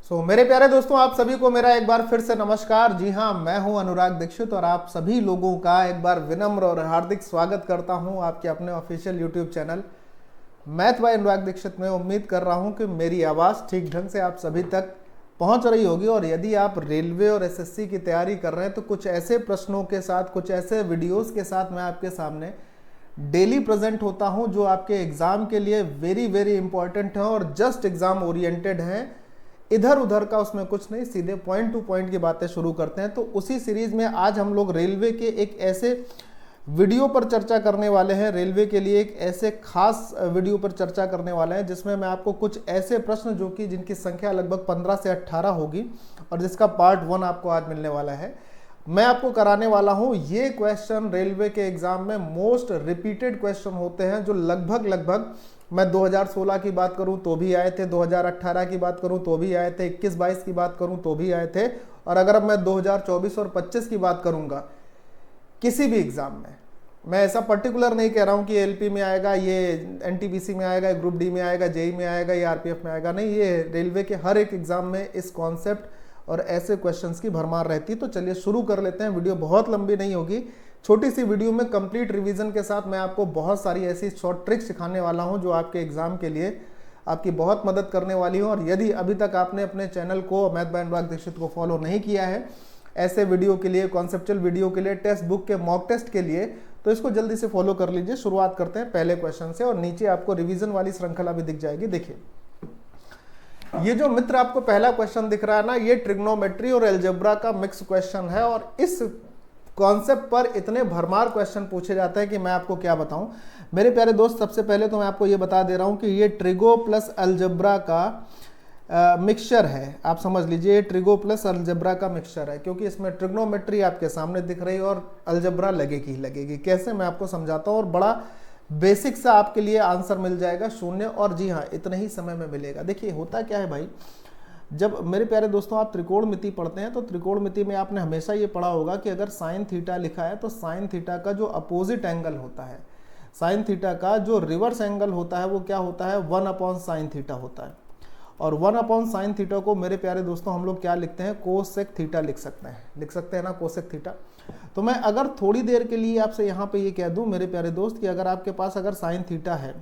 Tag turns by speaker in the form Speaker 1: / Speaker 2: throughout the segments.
Speaker 1: मेरे प्यारे दोस्तों, आप सभी को मेरा एक बार फिर से नमस्कार। जी हाँ, मैं हूं अनुराग दीक्षित और आप सभी लोगों का एक बार विनम्र और हार्दिक स्वागत करता हूं आपके अपने official YouTube channel math by Anurag Dixit में। उम्मीद कर रहा हूं कि मेरी आवाज़ ठीक ढंग से आप सभी तक पहुंच रही होगी। और यदि आप रेलवे और एसएससी की तैयारी कर रहे हैं तो कुछ ऐसे प्रश्नों के साथ, कुछ ऐसे वीडियोज़ के साथ मैं आपके सामने डेली प्रेजेंट होता हूं जो आपके एग्ज़ाम के लिए वेरी वेरी इंपॉर्टेंट है और जस्ट एग्ज़ाम ओरिएंटेड हैं। इधर उधर का उसमें कुछ नहीं, सीधे पॉइंट टू पॉइंट की बातें शुरू करते हैं। तो उसी सीरीज में आज हम लोग रेलवे के एक ऐसे वीडियो पर चर्चा करने वाले हैं, रेलवे के लिए एक ऐसे खास वीडियो पर चर्चा करने वाले हैं जिसमें मैं आपको कुछ ऐसे प्रश्न जो कि जिनकी संख्या लगभग 15 से 18 होगी और जिसका पार्ट 1 आपको आज मिलने वाला है, मैं आपको कराने वाला हूं। ये क्वेश्चन रेलवे के एग्जाम में मोस्ट रिपीटेड क्वेश्चन होते हैं जो लगभग मैं 2016 की बात करूं तो भी आए थे, 2018 की बात करूं तो भी आए थे, 21-22 की बात करूं तो भी आए थे, और अगर अब मैं 2024 और 25 की बात करूंगा किसी भी एग्जाम में, मैं ऐसा पर्टिकुलर नहीं कह रहा हूं कि एलपी में आएगा, ये एनटीपीसी में आएगा, ग्रुप डी में आएगा, जेई में आएगा, या आरपीएफ में आएगा, नहीं, ये रेलवे के हर एक एग्जाम में इस कॉन्सेप्ट और ऐसे क्वेश्चंस की भरमार रहती है। तो चलिए शुरू कर लेते हैं। वीडियो बहुत लंबी नहीं होगी, छोटी सी वीडियो में कंप्लीट रिवीजन के साथ मैं आपको बहुत सारी ऐसी शॉर्ट ट्रिक्स सिखाने वाला हूं जो आपके एग्जाम के लिए आपकी बहुत मदद करने वाली हो। और यदि अभी तक आपने अपने चैनल को मैथ बाय अनुराग दीक्षित को फॉलो नहीं किया है ऐसे वीडियो के लिए, कॉन्सेप्चुअल वीडियो के लिए, टेक्स्ट बुक के मॉक टेस्ट के लिए, तो इसको जल्दी से फॉलो कर लीजिए। शुरुआत करते हैं पहले क्वेश्चन से और नीचे आपको रिवीजन वाली श्रृंखला भी दिख जाएगी। देखिए, ये जो मित्र आपको पहला क्वेश्चन दिख रहा है ना, ये ट्रिग्नोमेट्री और एल्जेब्रा का मिक्स क्वेश्चन है और इस कॉन्सेप्ट पर इतने भरमार क्वेश्चन पूछे जाते हैं कि मैं आपको क्या बताऊं। मेरे प्यारे दोस्त, सबसे पहले तो मैं आपको ये बता दे रहा हूं कि ये ट्रिगो प्लस एल्जेब्रा का मिक्सचर है। आप समझ लीजिए, ये ट्रिगो प्लस एल्जेब्रा का मिक्सचर है, क्योंकि इसमें ट्रिग्नोमेट्री आपके सामने दिख रही है और एल्जेब्रा लगेगी ही लगेगी। कैसे, मैं आपको समझाता हूँ और बड़ा बेसिक सा आपके लिए आंसर मिल जाएगा, शून्य, और जी हाँ, इतने ही समय में मिलेगा। देखिए, होता क्या है भाई, जब मेरे प्यारे दोस्तों आप त्रिकोणमिति पढ़ते हैं तो त्रिकोणमिति में आपने हमेशा ये पढ़ा होगा कि अगर साइन थीटा लिखा है तो साइन थीटा का जो अपोजिट एंगल होता है, साइन थीटा का जो रिवर्स एंगल होता है वो क्या होता है, 1 साइन थीटा होता है। और 1 साइन थीटा को मेरे प्यारे दोस्तों हम लोग क्या लिखते हैं, कोसेक थीटा लिख सकते हैं ना, कोसेक थीटा। तो मैं अगर थोड़ी देर के लिए आपसे यहाँ पे ये कह दूँ मेरे प्यारे दोस्त कि अगर आपके पास अगर साइन थीटा है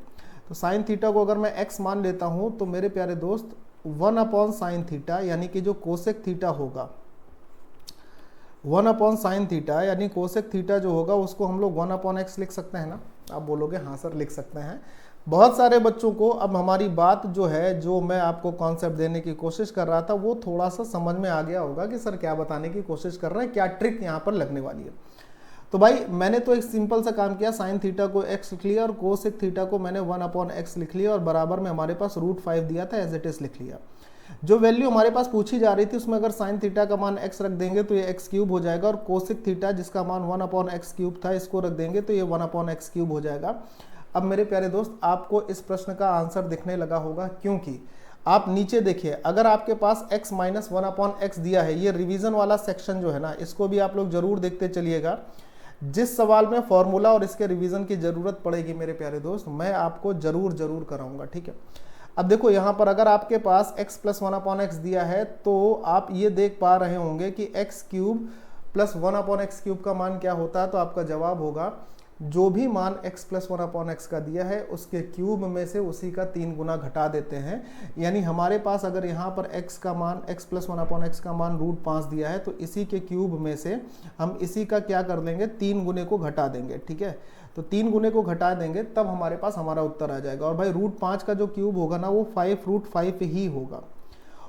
Speaker 1: तो साइन थीटा को अगर मैं x मान लेता हूँ तो मेरे प्यारे दोस्त 1 साइन थीटा यानी कि जो कोसेक थीटा होगा, 1 साइन थीटा यानी कोसेक थीटा जो होगा उसको हम लोग 1/x लिख सकते हैं ना। आप बोलोगे हाँ सर लिख सकते हैं। बहुत सारे बच्चों को अब हमारी बात जो है, जो मैं आपको कॉन्सेप्ट देने की कोशिश कर रहा था, वो थोड़ा सा समझ में आ गया होगा कि सर क्या बताने की कोशिश कर रहे हैं, क्या ट्रिक यहाँ पर लगने वाली है। तो भाई मैंने तो एक सिंपल सा काम किया, साइन थीटा को x लिख लिया और कोसेक थीटा को मैंने 1/x लिख लिया और बराबर में हमारे पास √5 दिया था, एज इट इज लिख लिया। जो वैल्यू हमारे पास पूछी जा रही थी उसमें अगर साइन थीटा का मान x रख देंगे तो ये x³ हो जाएगा, और कोसेक थीटा जिसका मान 1/x³ था इसको रख देंगे तो ये 1/x³ हो जाएगा। अब मेरे प्यारे दोस्त, आपको इस प्रश्न का आंसर दिखने लगा होगा, क्योंकि आप नीचे देखिए, अगर आपके पास x - 1/x दिया है, ये रिवीजन वाला सेक्शन जो है ना, इसको भी आप लोग जरूर देखते चलिएगा। जिस सवाल में फॉर्मूला और इसके रिवीजन की जरूरत पड़ेगी मेरे प्यारे दोस्त, मैं आपको जरूर कराऊंगा, ठीक है। अब देखो यहाँ पर अगर आपके पास x + 1/x दिया है तो आप ये देख पा रहे होंगे कि x³ + 1/x³ का मान क्या होता है, तो आपका जवाब होगा जो भी मान x + 1/x का दिया है उसके क्यूब में से उसी का 3 गुना घटा देते हैं। यानी हमारे पास अगर यहाँ पर x का मान, x + 1/x का मान √5 दिया है तो इसी के क्यूब में से हम इसी का क्या कर देंगे, 3 गुने को घटा देंगे, ठीक है। तो 3 गुने को घटा देंगे तब हमारे पास हमारा उत्तर आ जाएगा। और भाई √5 का जो क्यूब होगा ना वो 5√5 ही होगा,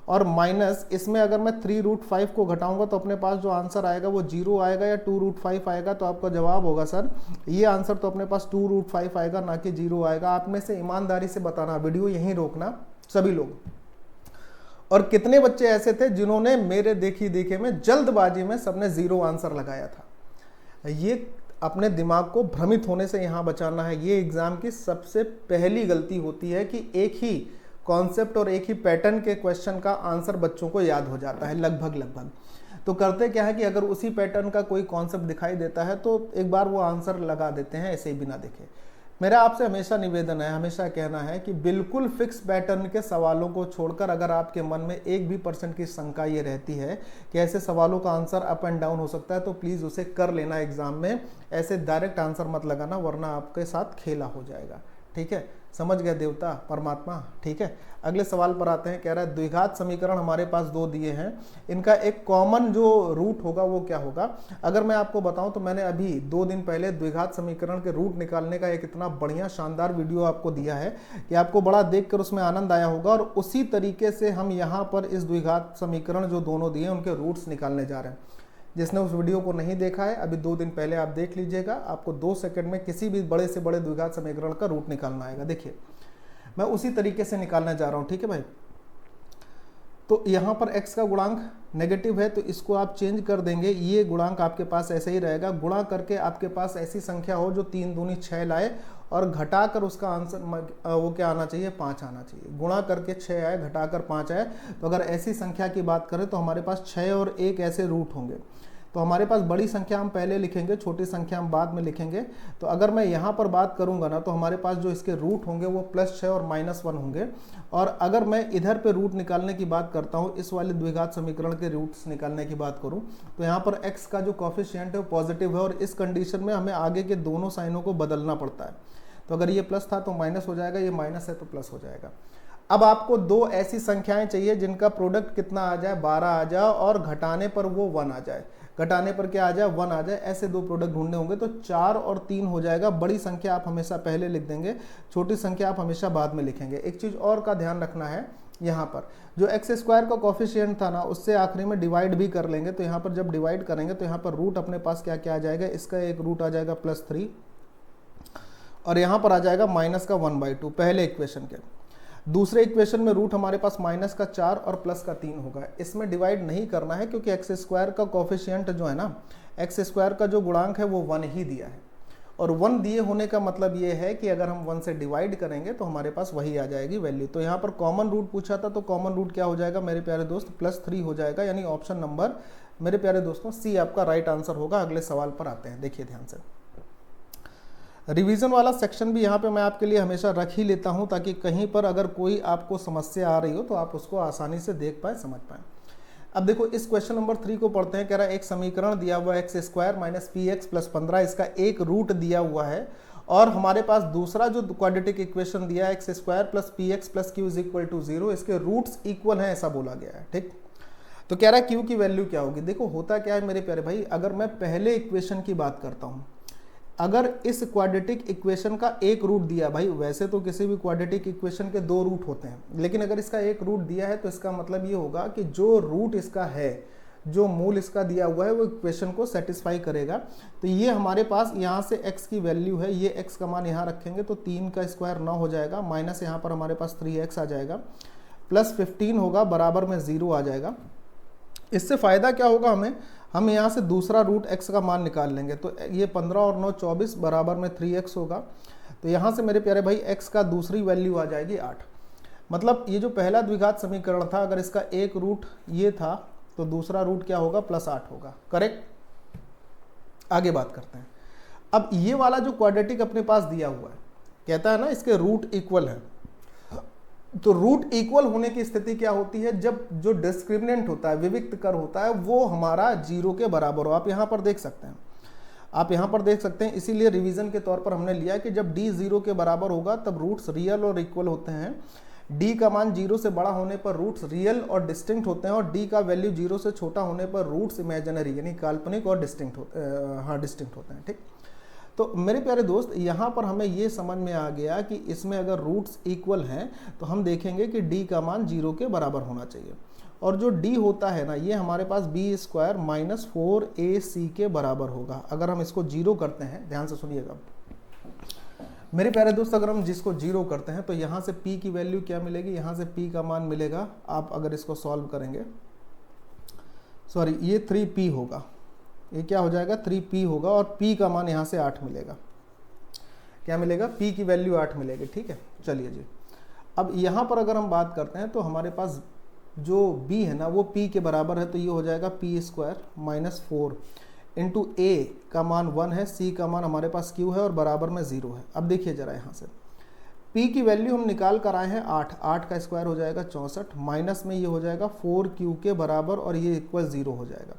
Speaker 1: और माइनस इसमें अगर मैं 3√5 को घटाऊंगा तो अपने पास जो आंसर आएगा वो 0 आएगा या 2√5 आएगा। तो आपका जवाब होगा सर ये आंसर तो अपने पास 2√5 आएगा, ना कि 0 आएगा। आप में से ईमानदारी से बताना, वीडियो यहीं रोकना सभी लोग। और कितने बच्चे ऐसे थे जिन्होंने मेरे देखी देखे में जल्दबाजी में सबने 0 आंसर लगाया था। ये अपने दिमाग को भ्रमित होने से यहाँ बचाना है। ये एग्जाम की सबसे पहली गलती होती है कि एक ही कॉन्सेप्ट और एक ही पैटर्न के क्वेश्चन का आंसर बच्चों को याद हो जाता है लगभग। तो करते क्या है कि अगर उसी पैटर्न का कोई कॉन्सेप्ट दिखाई देता है तो एक बार वो आंसर लगा देते हैं ऐसे ही बिना देखे। मेरा आपसे हमेशा निवेदन है, हमेशा कहना है कि बिल्कुल फिक्स पैटर्न के सवालों को छोड़कर अगर आपके मन में 1% की शंका ये रहती है कि ऐसे सवालों का आंसर अप एंड डाउन हो सकता है, तो प्लीज़ उसे कर लेना एग्जाम में। ऐसे डायरेक्ट आंसर मत लगाना, वरना आपके साथ खेला हो जाएगा। ठीक है, समझ गए देवता परमात्मा। ठीक है, अगले सवाल पर आते हैं। कह रहा है द्विघात समीकरण हमारे पास दो दिए हैं, इनका एक कॉमन जो रूट होगा वो क्या होगा। अगर मैं आपको बताऊं तो मैंने अभी 2 दिन पहले द्विघात समीकरण के रूट निकालने का एक इतना बढ़िया शानदार वीडियो आपको दिया है कि आपको बड़ा देखकर उसमें आनंद आया होगा। और उसी तरीके से हम यहाँ पर इस द्विघात समीकरण जो दोनों दिए उनके रूट्स निकालने जा रहे हैं। जिसने उस वीडियो को नहीं देखा है, अभी 2 दिन पहले आप देख लीजिएगा, आपको 2 सेकंड में किसी भी बड़े से बड़े द्विघात समीकरण का रूट निकालना आएगा। देखिए मैं उसी तरीके से निकालने जा रहा हूं। ठीक है भाई, तो यहां पर x का गुणांक नेगेटिव है तो इसको आप चेंज कर देंगे, ये गुणांक आपके पास ऐसे ही रहेगा। गुणा करके आपके पास ऐसी संख्या हो जो 3 दूनी 6 लाए, और घटाकर उसका आंसर वो क्या आना चाहिए, 5 आना चाहिए। गुणा करके 6 आए, घटाकर 5 आए। तो अगर ऐसी संख्या की बात करें तो हमारे पास 6 और 1 ऐसे रूट होंगे। तो हमारे पास बड़ी संख्या हम पहले लिखेंगे, छोटी संख्या हम बाद में लिखेंगे। तो अगर मैं यहाँ पर बात करूंगा ना, तो हमारे पास जो इसके रूट होंगे वो +6 और -1 होंगे। और अगर मैं इधर पे रूट निकालने की बात करता हूँ, इस वाले द्विघात समीकरण के रूट्स निकालने की बात करूँ, तो यहाँ पर x का जो कोफिशिएंट है वो पॉजिटिव है, और इस कंडीशन में हमें आगे के दोनों साइनों को बदलना पड़ता है। तो अगर ये प्लस था तो माइनस हो जाएगा, ये माइनस है तो प्लस हो जाएगा। अब आपको 2 ऐसी संख्याएं चाहिए जिनका प्रोडक्ट कितना आ जाए, 12 आ जाए, और घटाने पर वो 1 आ जाए। घटाने पर क्या आ जाए, 1 आ जाए। ऐसे 2 प्रोडक्ट ढूंढने होंगे। तो 4 और 3 हो जाएगा। बड़ी संख्या आप हमेशा पहले लिख देंगे, छोटी संख्या आप हमेशा बाद में लिखेंगे। एक चीज और का ध्यान रखना है, यहाँ पर जो x² का कोफिशिएंट था ना, उससे आखिरी में डिवाइड भी कर लेंगे। तो यहाँ पर जब डिवाइड करेंगे तो यहाँ पर रूट अपने पास क्या क्या आ जाएगा, इसका एक रूट आ जाएगा +3, और यहाँ पर आ जाएगा माइनस का 1/2 पहले इक्वेशन के। दूसरे इक्वेशन में रूट हमारे पास -4 और +3 होगा। इसमें डिवाइड नहीं करना है क्योंकि x² का कोफिशिएंट जो है ना, x² का जो गुणांक है वो 1 ही दिया है। और 1 दिए होने का मतलब ये है कि अगर हम 1 से डिवाइड करेंगे तो हमारे पास वही आ जाएगी वैल्यू। तो यहाँ पर कॉमन रूट पूछा था, तो कॉमन रूट क्या हो जाएगा मेरे प्यारे दोस्त, +3 हो जाएगा। यानी ऑप्शन नंबर मेरे प्यारे दोस्तों सी आपका राइट आंसर होगा। अगले सवाल पर आते हैं, देखिए ध्यान से। रिवीजन वाला सेक्शन भी यहाँ पे मैं आपके लिए हमेशा रख ही लेता हूँ, ताकि कहीं पर अगर कोई आपको समस्या आ रही हो तो आप उसको आसानी से देख पाए, समझ पाए। अब देखो इस क्वेश्चन नंबर 3 को पढ़ते हैं। कह रहा है एक समीकरण दिया हुआ है x² - px + 15, इसका एक रूट दिया हुआ है। और हमारे पास दूसरा जो क्वाड्रेटिक इक्वेशन दिया है x² + px + q = 0, इसके रूट्स इक्वल हैं ऐसा बोला गया है। ठीक, तो कह रहा है q की वैल्यू क्या होगी। देखो होता क्या है मेरे प्यारे भाई, अगर मैं पहले इक्वेशन की बात करता हूँ, अगर इस क्वाड्रेटिक इक्वेशन का एक रूट दिया, भाई वैसे तो किसी भी क्वाड्रेटिक इक्वेशन के 2 रूट होते हैं, लेकिन अगर इसका एक रूट दिया है तो इसका मतलब ये होगा कि जो रूट इसका है, जो मूल इसका दिया हुआ है, वो इक्वेशन को सेटिस्फाई करेगा। तो ये हमारे पास यहाँ से x की वैल्यू है, ये x का मान यहाँ रखेंगे तो 3 का स्क्वायर 9 हो जाएगा, माइनस यहाँ पर हमारे पास 3x आ जाएगा, +15 होगा, बराबर में 0 आ जाएगा। इससे फ़ायदा क्या होगा हमें, हम यहाँ से दूसरा रूट x का मान निकाल लेंगे। तो ये 15 और 9 24, बराबर में 3x होगा। तो यहाँ से मेरे प्यारे भाई x का दूसरी वैल्यू आ जाएगी 8। मतलब ये जो पहला द्विघात समीकरण था, अगर इसका एक रूट ये था तो दूसरा रूट क्या होगा, +8 होगा। करेक्ट। आगे बात करते हैं। अब ये वाला जो क्वाड्रेटिक अपने पास दिया हुआ है, कहता है ना इसके रूट इक्वल है। तो रूट इक्वल होने की स्थिति क्या होती है, जब जो डिस्क्रिमिनेंट होता है, विविक्त कर होता है, वो हमारा 0 के बराबर हो। आप यहाँ पर देख सकते हैं, आप यहाँ पर देख सकते हैं। इसीलिए रिवीजन के तौर पर हमने लिया कि जब d 0 के बराबर होगा तब रूट्स रियल और इक्वल होते हैं। d का मान 0 से बड़ा होने पर रूट्स रियल और डिस्टिंक्ट होते हैं, और d का वैल्यू 0 से छोटा होने पर रूट्स इमेजिनरी यानी काल्पनिक और डिस्टिंक्ट होते हैं। ठीक, तो मेरे प्यारे दोस्त यहाँ पर हमें ये समझ में आ गया कि इसमें अगर रूट्स इक्वल हैं तो हम देखेंगे कि d का मान 0 के बराबर होना चाहिए। और जो d होता है ना, ये हमारे पास b² - 4ac के बराबर होगा। अगर हम इसको 0 करते हैं, ध्यान से सुनिएगा मेरे प्यारे दोस्त, अगर हम जिसको 0 करते हैं तो यहाँ से p की वैल्यू क्या मिलेगी, यहाँ से p का मान मिलेगा, आप अगर इसको सॉल्व करेंगे, सॉरी ये 3p होगा, ये क्या हो जाएगा 3p होगा, और p का मान यहाँ से 8 मिलेगा। क्या मिलेगा, p की वैल्यू 8 मिलेगी। ठीक है, चलिए जी। अब यहाँ पर अगर हम बात करते हैं तो हमारे पास जो b है ना वो p के बराबर है, तो ये हो जाएगा p² - 4। इंटू ए का मान 1 है, सी का मान हमारे पास क्यू है और बराबर में 0 है। अब देखिए जरा यहाँ से P की वैल्यू हम निकाल कर आए हैं 8, 8 का स्क्वायर हो जाएगा 64, माइनस में ये हो जाएगा 4Q के बराबर और ये इक्वल 0 हो जाएगा।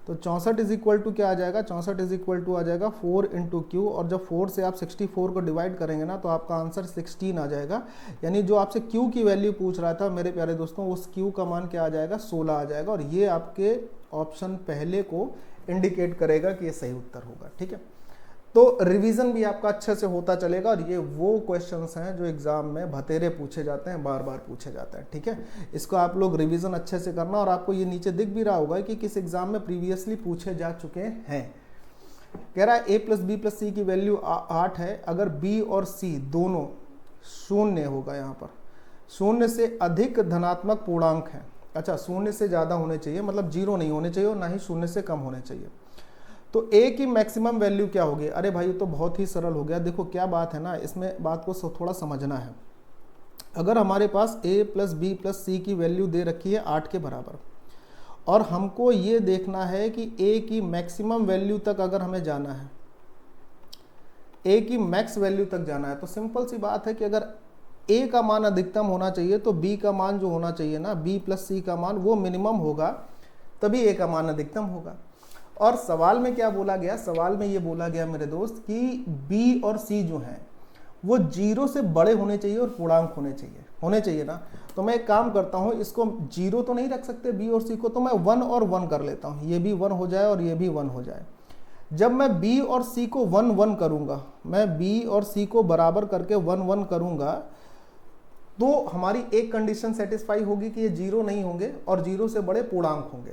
Speaker 1: तो 64 इज इक्वल टू क्या आ जाएगा, 64 इज इक्वल टू आ जाएगा 4 इंटू क्यू, और जब 4 से आप 64 को डिवाइड करेंगे ना तो आपका आंसर 16 आ जाएगा। यानी जो आपसे क्यू की वैल्यू पूछ रहा था मेरे प्यारे दोस्तों, उस क्यू का मान क्या आ जाएगा, 16 आ जाएगा। और ये आपके ऑप्शन पहले को इंडिकेट करेगा कि ये सही उत्तर होगा। ठीक है, तो रिवीजन भी आपका अच्छे से होता चलेगा। और ये वो क्वेश्चंस हैं जो एग्जाम में भतेरे पूछे जाते हैं, बार बार पूछे जाते हैं। ठीक है, इसको आप लोग रिवीजन अच्छे से करना। और आपको ये नीचे दिख भी रहा होगा कि किस एग्जाम में प्रीवियसली पूछे जा चुके हैं। कह रहा है a प्लस बी प्लस सी की वैल्यू 8 है, अगर b और c दोनों शून्य होगा, यहाँ पर शून्य से अधिक धनात्मक पूर्णांक है। अच्छा, शून्य से ज़्यादा होने चाहिए, मतलब 0 नहीं होने चाहिए और ना ही शून्य से कम होने चाहिए। तो a की मैक्सिमम वैल्यू क्या होगी? अरे भाई ये तो बहुत ही सरल हो गया। देखो क्या बात है ना, इसमें बात को थोड़ा समझना है। अगर हमारे पास a प्लस बी प्लस सी की वैल्यू दे रखी है 8 के बराबर, और हमको ये देखना है कि a की मैक्सिमम वैल्यू तक अगर हमें जाना है, a की मैक्स वैल्यू तक जाना है, तो सिंपल सी बात है कि अगर a का मान अधिकतम होना चाहिए तो b का मान जो होना चाहिए ना, b प्लस सी का मान वो मिनिमम होगा, तभी a का मान अधिकतम होगा। और सवाल में क्या बोला गया, सवाल में ये बोला गया मेरे दोस्त कि b और c जो हैं वो 0 से बड़े होने चाहिए और पूर्णांक होने चाहिए ना। तो मैं एक काम करता हूँ, इसको 0 तो नहीं रख सकते b और c को, तो मैं 1 और 1 कर लेता हूँ। ये भी 1 हो जाए और ये भी 1 हो जाए। जब मैं b और c को 1 1 करूँगा, मैं b और c को बराबर करके 1 1 करूँगा, तो हमारी एक कंडीशन सेटिस्फाई होगी कि ये 0 नहीं होंगे और 0 से बड़े पूर्णांक होंगे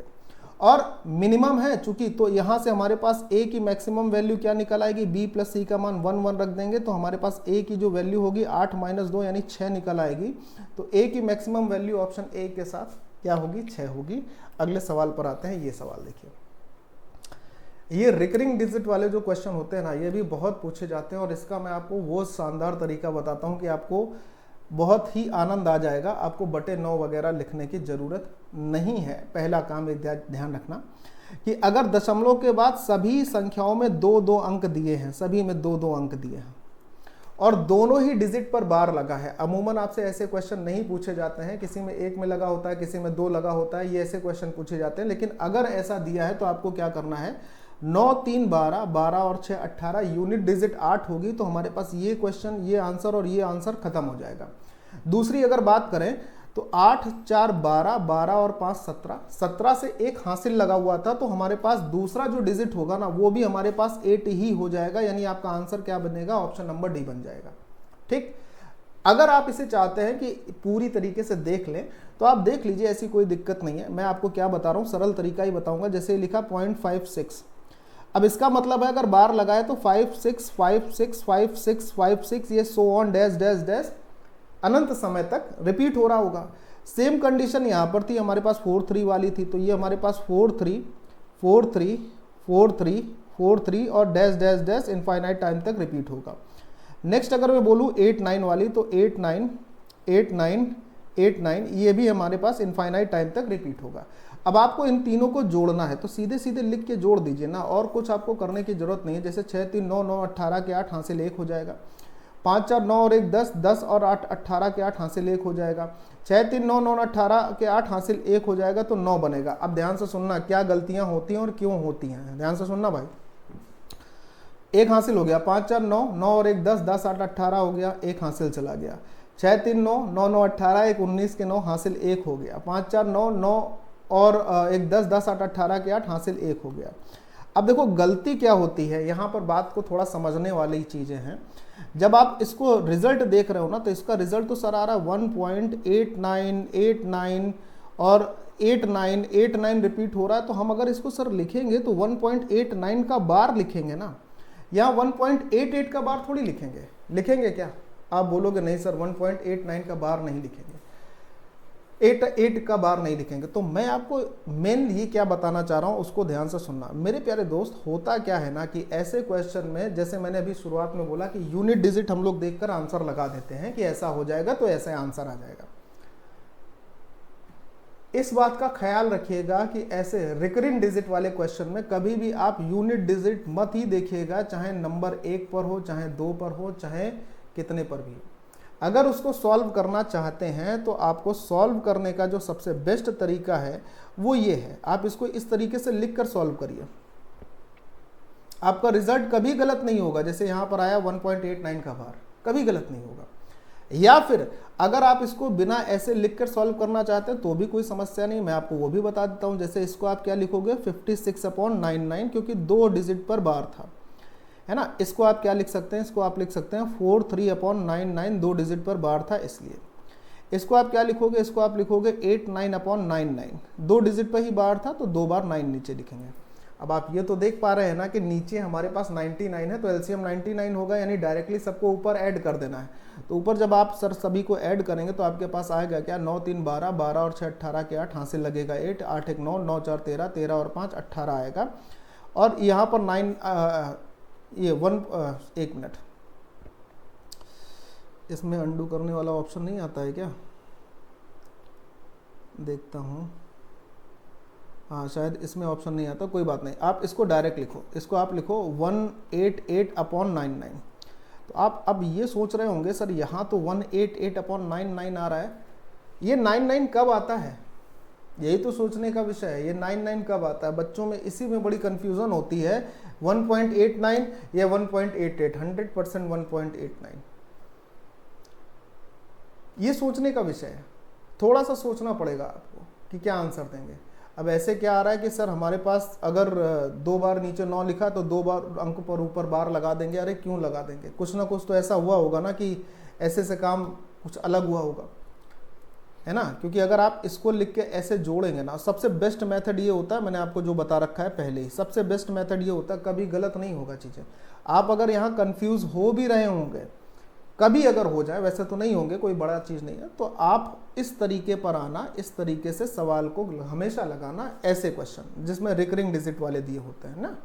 Speaker 1: और मिनिमम है चूंकि। तो यहां से हमारे पास a की मैक्सिमम वैल्यू क्या निकल आएगी, b प्लस सी का मान 1 1 रख देंगे तो हमारे पास a की जो वैल्यू होगी 8 माइनस 2 यानी 6 निकल आएगी। तो a की मैक्सिमम वैल्यू ऑप्शन ए के साथ क्या होगी, 6 होगी। अगले सवाल पर आते हैं। ये सवाल देखिए, ये रिकरिंग डिजिट वाले जो क्वेश्चन होते हैं ना, ये भी बहुत पूछे जाते हैं और इसका मैं आपको वो शानदार तरीका बताता हूँ कि आपको बहुत ही आनंद आ जाएगा। आपको बटे 9 वगैरह लिखने की ज़रूरत नहीं है। पहला काम एक ध्यान रखना कि अगर दशमलव के बाद सभी संख्याओं में 2-2 अंक दिए हैं, सभी में 2-2 अंक दिए हैं और दोनों ही डिजिट पर बार लगा है। अमूमन आपसे ऐसे क्वेश्चन नहीं पूछे जाते हैं, किसी में 1 में लगा होता है, किसी में 2 लगा होता है, ये ऐसे क्वेश्चन पूछे जाते हैं। लेकिन अगर ऐसा दिया है तो आपको क्या करना है, 9 3 12, 12 और 6 18, यूनिट डिजिट 8 होगी तो हमारे पास ये क्वेश्चन, ये आंसर और ये आंसर खत्म हो जाएगा। दूसरी अगर बात करें तो 8 4 12, 12 और 5 17, 17 से 1 हासिल लगा हुआ था तो हमारे पास दूसरा जो डिजिट होगा ना वो भी हमारे पास 8 ही हो जाएगा। यानी आपका आंसर क्या बनेगा, ऑप्शन नंबर डी बन जाएगा। ठीक, अगर आप इसे चाहते हैं कि पूरी तरीके से देख लें तो आप देख लीजिए, ऐसी कोई दिक्कत नहीं है। मैं आपको क्या बता रहा हूँ, सरल तरीका ही बताऊंगा। जैसे लिखा 0.56, अब इसका मतलब है अगर बार लगाए तो 5 6 5 6 5 6 5 6, ये so on dash dash dash अनंत समय तक रिपीट हो रहा होगा। सेम कंडीशन यहाँ पर थी, हमारे पास 4 3 वाली थी, तो ये हमारे पास 4 3 4 3 4 3 4 3 और dash dash dash infinite time तक रिपीट होगा। नेक्स्ट अगर मैं बोलूँ 8 9 वाली, तो 8 9 8 9 8 9, ये भी हमारे पास इनफाइनाइट टाइम तक रिपीट होगा। अब आपको इन तीनों को जोड़ना है तो सीधे सीधे लिख के जोड़ दीजिए ना, और कुछ आपको करने की जरूरत नहीं है। जैसे 6 3 9 9 18 के 8 हासिल 1 हो जाएगा, 5 4 9 और 1 10, 10 और 8 18 के 8 हासिल 1 हो जाएगा, 6 3 9 9 18 के 8 हासिल 1 हो जाएगा तो 9 बनेगा। अब ध्यान से सुनना क्या गलतियां होती हैं और क्यों होती हैं, ध्यान से सुनना भाई। 1 हासिल हो गया, 5 4 9, 9 और 1 10, 10 8 18 हो गया, 1 हासिल चला गया, 6 3 9 9 9 18, 1 19 के 9 हासिल 1 हो गया, 5 4 9 9 और 1 10, 10 8 18 के 8 हासिल 1 हो गया। अब देखो गलती क्या होती है, यहाँ पर बात को थोड़ा समझने वाली चीज़ें हैं। जब आप इसको रिजल्ट देख रहे हो ना तो इसका रिजल्ट तो सर आ रहा है 1.8989 और 8989 रिपीट हो रहा है। तो हम अगर इसको सर लिखेंगे तो 1.89 का बार लिखेंगे ना, यहाँ 1.88 का बार थोड़ी लिखेंगे। लिखेंगे क्या, आप बोलोगे नहीं सर 1.89 का बार नहीं लिखेंगे, 8 का बार नहीं लिखेंगे। तो मैं आपको मेनली क्या बताना चाह रहा हूँ उसको ध्यान से सुनना मेरे प्यारे दोस्त। होता क्या है ना कि ऐसे क्वेश्चन में, जैसे मैंने अभी शुरुआत में बोला कि यूनिट डिजिट हम लोग देखकर आंसर लगा देते हैं कि ऐसा हो जाएगा तो ऐसा आंसर आ जाएगा। इस बात का ख्याल रखिएगा कि ऐसे रिकरिंग डिजिट वाले क्वेश्चन में कभी भी आप यूनिट डिजिट मत ही देखिएगा, चाहे नंबर 1 पर हो, चाहे 2 पर हो, चाहे कितने पर भी हो। अगर उसको सॉल्व करना चाहते हैं तो आपको सॉल्व करने का जो सबसे बेस्ट तरीका है वो ये है, आप इसको इस तरीके से लिख कर सॉल्व करिए, आपका रिजल्ट कभी गलत नहीं होगा। जैसे यहाँ पर आया 1.89 का भार, कभी गलत नहीं होगा। या फिर अगर आप इसको बिना ऐसे लिखकर सॉल्व करना चाहते हैं तो भी कोई समस्या नहीं, मैं आपको वो भी बता देता हूँ। जैसे इसको आप क्या लिखोगे, 56/99, क्योंकि 2 डिजिट पर बार था, है ना। इसको आप क्या लिख सकते हैं, इसको आप लिख सकते हैं 43/99, 2 डिजिट पर बार था इसलिए। इसको आप क्या लिखोगे, इसको आप लिखोगे 89/99, 2 डिजिट पर ही बार था तो 2 बार 9 नीचे लिखेंगे। अब आप ये तो देख पा रहे हैं ना कि नीचे हमारे पास 99 है तो एलसीएम 99 होगा, यानी डायरेक्टली सबको ऊपर ऐड कर देना है। तो ऊपर जब आप सर सभी को ऐड करेंगे तो आपके पास आएगा क्या, 9 3 12, 12 और 6 18 के 8, हासिल लगेगा 8, 8 1 9, 9 4 13, 13 और 5 18 आएगा। और यहाँ पर 9 ये 1 मिनट, इसमें अंडू करने वाला ऑप्शन नहीं आता है क्या, देखता हूँ। हाँ शायद इसमें ऑप्शन नहीं आता, कोई बात नहीं, आप इसको डायरेक्ट लिखो, इसको आप लिखो 188/99। तो आप अब ये सोच रहे होंगे सर यहाँ तो 188/99 आ रहा है, ये 99 कब आता है, यही तो सोचने का विषय है। ये 99 कब आता है, बच्चों में इसी में बड़ी कंफ्यूजन होती है। 1.89 या 1.88, 100% 1.89, ये सोचने का विषय है। थोड़ा सा सोचना पड़ेगा आपको कि क्या आंसर देंगे। अब ऐसे क्या आ रहा है कि सर हमारे पास अगर 2 बार नीचे 9 लिखा तो 2 बार अंक पर ऊपर बार लगा देंगे। अरे क्यों लगा देंगे, कुछ ना कुछ तो ऐसा हुआ होगा ना कि ऐसे से काम कुछ अलग हुआ होगा, है ना। क्योंकि अगर आप इसको लिख के ऐसे जोड़ेंगे ना, सबसे बेस्ट मेथड ये होता है, मैंने आपको जो बता रखा है पहले ही, सबसे बेस्ट मेथड ये होता है, कभी गलत नहीं होगा चीज़ें। आप अगर यहाँ कंफ्यूज हो भी रहे होंगे, कभी अगर हो जाए, वैसे तो नहीं होंगे, कोई बड़ा चीज़ नहीं है, तो आप इस तरीके पर आना, इस तरीके से सवाल को हमेशा लगाना। ऐसे क्वेश्चन जिसमें रिकरिंग डिजिट वाले दिए होते हैं ना,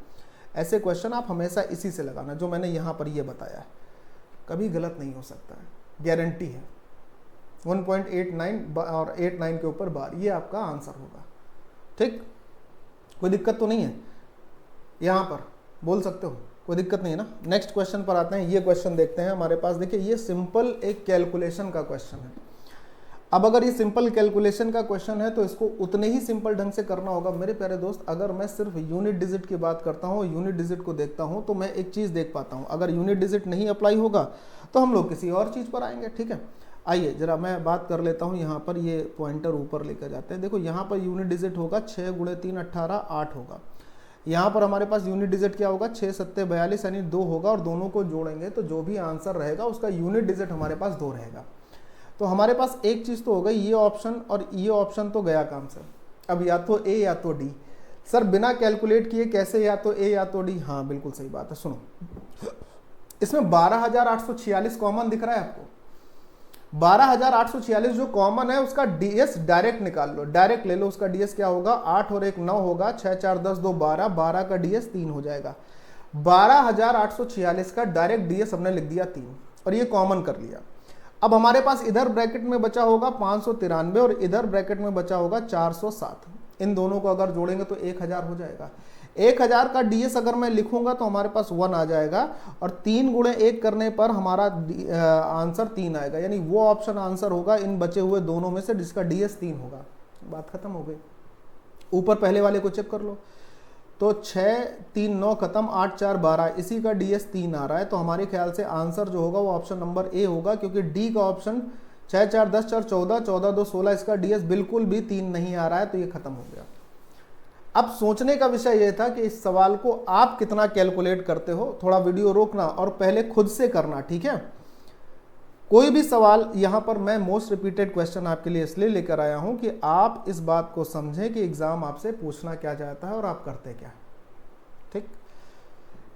Speaker 1: ऐसे क्वेश्चन आप हमेशा इसी से लगाना, जो मैंने यहाँ पर ये बताया है, कभी गलत नहीं हो सकता है, गारंटी है। 1.89 और 89 के ऊपर बार, ये आपका आंसर होगा। ठीक, कोई दिक्कत तो नहीं है, यहाँ पर बोल सकते हो, कोई दिक्कत नहीं है ना। नेक्स्ट क्वेश्चन पर आते हैं, ये क्वेश्चन देखते हैं हमारे पास। देखिए ये सिंपल एक कैलकुलेशन का क्वेश्चन है। अब अगर ये सिंपल कैलकुलेशन का क्वेश्चन है तो इसको उतने ही सिंपल ढंग से करना होगा मेरे प्यारे दोस्त। अगर मैं सिर्फ यूनिट डिजिट की बात करता हूँ, यूनिट डिजिट को देखता हूँ, तो मैं एक चीज़ देख पाता हूँ, अगर यूनिट डिजिट नहीं अप्लाई होगा तो हम लोग किसी और चीज़ पर आएंगे। ठीक है, आइए जरा मैं बात कर लेता हूँ। यहाँ पर ये पॉइंटर ऊपर लेकर जाते हैं। देखो यहाँ पर यूनिट डिजिट होगा 6 × 3 18, 8 होगा। यहाँ पर हमारे पास यूनिट डिजिट क्या होगा, 6 7 42, यानी 2 होगा, और दोनों को जोड़ेंगे तो जो भी आंसर रहेगा उसका यूनिट डिजिट हमारे पास 2 रहेगा। तो हमारे पास एक चीज़ तो हो गई, ये ऑप्शन और ये ऑप्शन तो गया काम से। अब या तो ए या तो डी। सर बिना कैलकुलेट किए कैसे या तो ए या तो डी, हाँ बिल्कुल सही बात है। सुनो, इसमें 12,846 कॉमन दिख रहा है आपको। 12,846 जो कॉमन है उसका डीएस डायरेक्ट निकाल लो, डायरेक्ट ले लो। उसका डीएस क्या होगा, 8 और 1 9 होगा, 6 4 10 2 12, 12 का डीएस 3 हो जाएगा। 12,846 का डायरेक्ट डीएस हमने लिख दिया 3, और ये कॉमन कर लिया। अब हमारे पास इधर ब्रैकेट में बचा होगा 593 और इधर ब्रैकेट में बचा होगा 407। इन दोनों को अगर जोड़ेंगे तो 1000 हो जाएगा। 1000 का डीएस अगर मैं लिखूंगा तो हमारे पास 1 आ जाएगा, और 3 × 1 करने पर हमारा आंसर 3 आएगा, यानी वो ऑप्शन आंसर होगा इन बचे हुए दोनों में से जिसका डीएस 3 होगा। बात खत्म हो गई। ऊपर पहले वाले को चेक कर लो, तो 6 3 9 खत्म, 8 4 12, इसी का डीएस 3 आ रहा है। तो हमारे ख्याल से आंसर जो होगा वो ऑप्शन नंबर ए होगा, क्योंकि डी का ऑप्शन 6 4 10 4 14, 14 2 16, इसका डीएस बिल्कुल भी 3 नहीं आ रहा है, तो ये खत्म हो गया। अब सोचने का विषय यह था कि इस सवाल को आप कितना कैलकुलेट करते हो। थोड़ा वीडियो रोकना और पहले खुद से करना, ठीक है। कोई भी सवाल यहाँ पर मैं मोस्ट रिपीटेड क्वेश्चन आपके लिए इसलिए लेकर आया हूं कि आप इस बात को समझें कि एग्जाम आपसे पूछना क्या चाहता है और आप करते क्या। ठीक,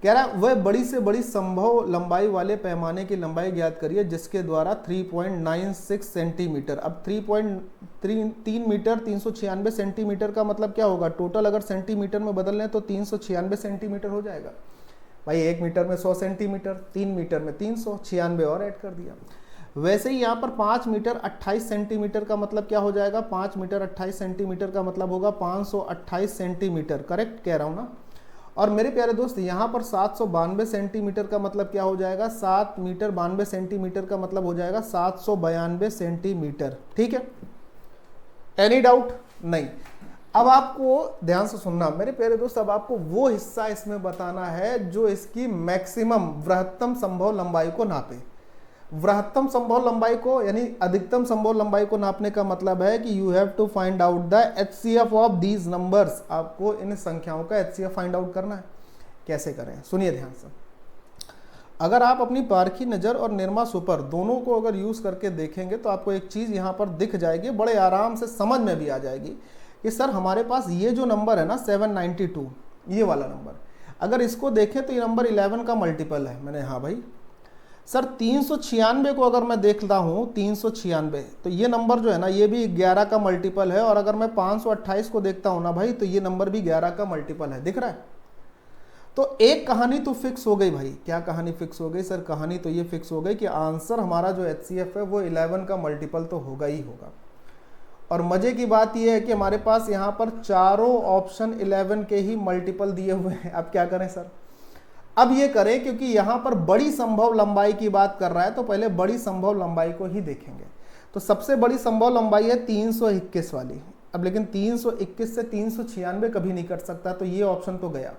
Speaker 1: कह रहा है वह बड़ी से बड़ी संभव लंबाई वाले पैमाने की लंबाई ज्ञात करिए जिसके द्वारा 3.96 सेंटीमीटर। अब 3 मीटर 396 सेंटीमीटर का मतलब क्या होगा, टोटल अगर सेंटीमीटर में बदल लें तो 396 सेंटीमीटर हो जाएगा। भाई 1 मीटर में 100 सेंटीमीटर, 3 मीटर में 300, 96 और ऐड कर दिया। वैसे ही यहाँ पर 5 मीटर 28 सेंटीमीटर का मतलब क्या हो जाएगा, 5 मीटर 28 सेंटीमीटर का मतलब होगा 528 सेंटीमीटर, करेक्ट कह रहा हूँ ना। और मेरे प्यारे दोस्त यहाँ पर 792 सेंटीमीटर का मतलब क्या हो जाएगा, 7 मीटर 92 सेंटीमीटर का मतलब हो जाएगा 792 सेंटीमीटर। ठीक है, एनी डाउट नहीं। अब आपको ध्यान से सुनना मेरे प्यारे दोस्त, अब आपको वो हिस्सा इसमें बताना है जो इसकी मैक्सिमम वृहत्तम संभव लंबाई को नापे। वृहत्तम संभव लंबाई को यानी अधिकतम संभव लंबाई को नापने का मतलब है कि you have to find out the HCF of these numbers. आपको इन संख्याओं का HCF फाइंड आउट करना है। कैसे करें, सुनिए ध्यान से। अगर आप अपनी पारखी नज़र और निरमा सुपर दोनों को अगर यूज़ करके देखेंगे तो आपको एक चीज़ यहाँ पर दिख जाएगी, बड़े आराम से समझ में भी आ जाएगी कि सर हमारे पास ये जो नंबर है ना 792, ये वाला नंबर, अगर इसको देखें तो ये नंबर 11 का मल्टीपल है। मैंने हाँ भाई सर 396 को अगर मैं देखता हूँ 396, तो ये नंबर जो है ना ये भी 11 का मल्टीपल है। और अगर मैं 528 को देखता हूँ ना भाई, तो ये नंबर भी 11 का मल्टीपल है। दिख रहा है? तो एक कहानी तो फिक्स हो गई भाई। क्या कहानी फिक्स हो गई सर? कहानी तो ये फिक्स हो गई कि आंसर हमारा जो HCF है वो 11 का मल्टीपल तो होगा ही होगा। और मजे की बात यह है कि हमारे पास यहाँ पर चारों ऑप्शन 11 के ही मल्टीपल दिए हुए हैं। अब क्या करें सर? अब ये करें, क्योंकि यहाँ पर बड़ी संभव लंबाई की बात कर रहा है तो पहले बड़ी संभव लंबाई को ही देखेंगे। तो सबसे बड़ी संभव लंबाई है 321 वाली। अब लेकिन 321 से 396 कभी नहीं कट सकता, तो ये ऑप्शन तो गया।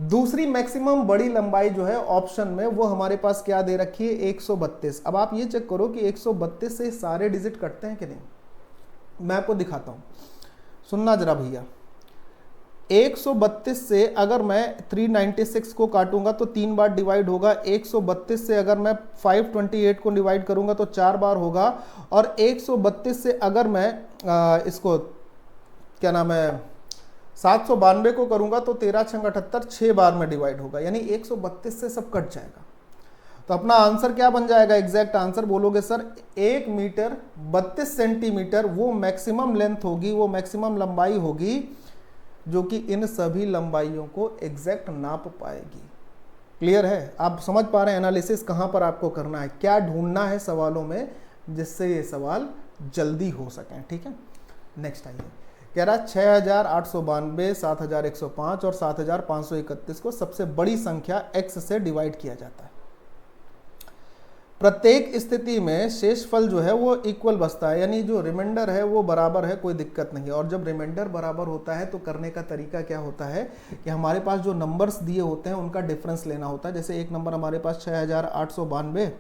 Speaker 1: दूसरी मैक्सिमम बड़ी लंबाई जो है ऑप्शन में वो हमारे पास क्या दे रखी है, 132। अब आप ये चेक करो कि 132 से सारे डिजिट कटते हैं कि नहीं। मैं आपको दिखाता हूँ, सुनना जरा भैया। 132 से अगर मैं 396 को काटूंगा तो 3 बार डिवाइड होगा। 132 से अगर मैं 528 को डिवाइड करूंगा तो 4 बार होगा। और 132 से अगर मैं इसको क्या नाम है 792 को करूंगा तो 13 छंग 78, 6 बार में डिवाइड होगा। यानी 132 से सब कट जाएगा। तो अपना आंसर क्या बन जाएगा? एग्जैक्ट आंसर बोलोगे सर 1 मीटर 32 सेंटीमीटर वो मैक्सिमम लेंथ होगी, वो मैक्सिमम लंबाई होगी जो कि इन सभी लंबाइयों को एग्जैक्ट नाप पाएगी। क्लियर है? आप समझ पा रहे हैं एनालिसिस कहां पर आपको करना है, क्या ढूंढना है सवालों में जिससे ये सवाल जल्दी हो सकें। ठीक है, नेक्स्ट आइए। कह रहा 6892, 7105 और 7531 को सबसे बड़ी संख्या x से डिवाइड किया जाता है। प्रत्येक स्थिति में शेषफल जो है वो इक्वल बचता है, यानी जो रिमाइंडर है वो बराबर है, कोई दिक्कत नहीं है। और जब रिमाइंडर बराबर होता है तो करने का तरीका क्या होता है कि हमारे पास जो नंबर्स दिए होते हैं उनका डिफरेंस लेना होता है। जैसे एक नंबर हमारे पास 6892